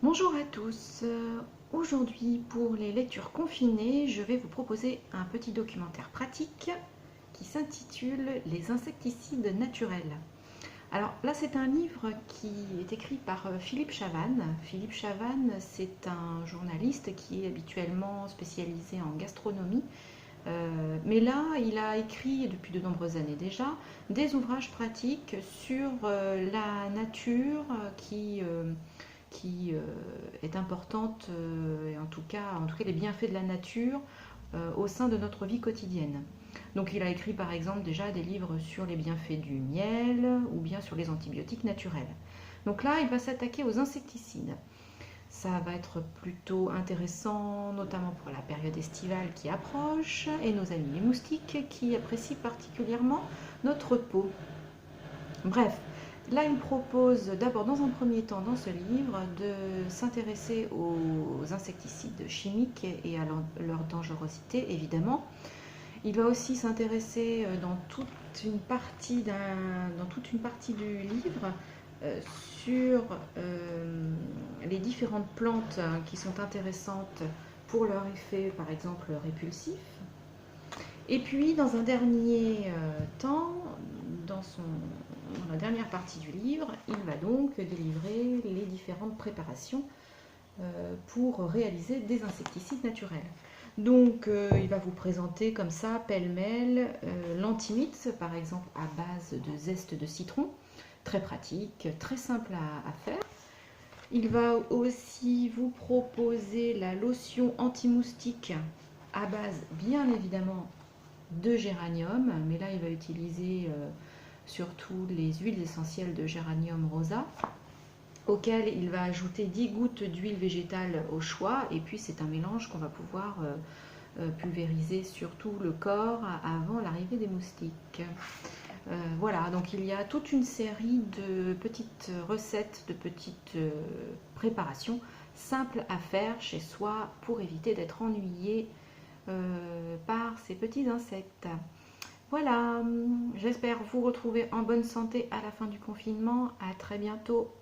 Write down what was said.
Bonjour à tous. Aujourd'hui, pour les lectures confinées, je vais vous proposer un petit documentaire pratique qui s'intitule Les insecticides naturels. Alors là, c'est un livre qui est écrit par Philippe Chavannes. Philippe Chavannes, c'est un journaliste qui est habituellement spécialisé en gastronomie. Mais là, il a écrit depuis de nombreuses années déjà des ouvrages pratiques sur la nature qui est importante, et en tout cas les bienfaits de la nature au sein de notre vie quotidienne. Donc il a écrit par exemple déjà des livres sur les bienfaits du miel ou bien sur les antibiotiques naturels. Donc là, il va s'attaquer aux insecticides. Ça va être plutôt intéressant, notamment pour la période estivale qui approche et nos amis les moustiques qui apprécient particulièrement notre peau. Bref, là, il me propose d'abord, dans un premier temps, dans ce livre, de s'intéresser aux insecticides chimiques et à leur dangerosité, évidemment. Il va aussi s'intéresser dans toute une partie du livre sur les différentes plantes qui sont intéressantes pour leur effet, par exemple, répulsif. Et puis, dans un dernier temps, dans la dernière partie du livre, il va donc délivrer les différentes préparations pour réaliser des insecticides naturels. Donc, il va vous présenter comme ça, pêle-mêle, l'antimite, par exemple, à base de zeste de citron, très pratique, très simple à faire. Il va aussi vous proposer la lotion anti-moustique à base, bien évidemment, de géranium, mais là, il va utiliser surtout les huiles essentielles de géranium rosa, auquel il va ajouter 10 gouttes d'huile végétale au choix, et puis c'est un mélange qu'on va pouvoir pulvériser sur tout le corps avant l'arrivée des moustiques. Voilà, donc il y a toute une série de petites recettes, de petites préparations simples à faire chez soi pour éviter d'être ennuyé par ces petits insectes. Voilà, j'espère vous retrouver en bonne santé à la fin du confinement. À très bientôt.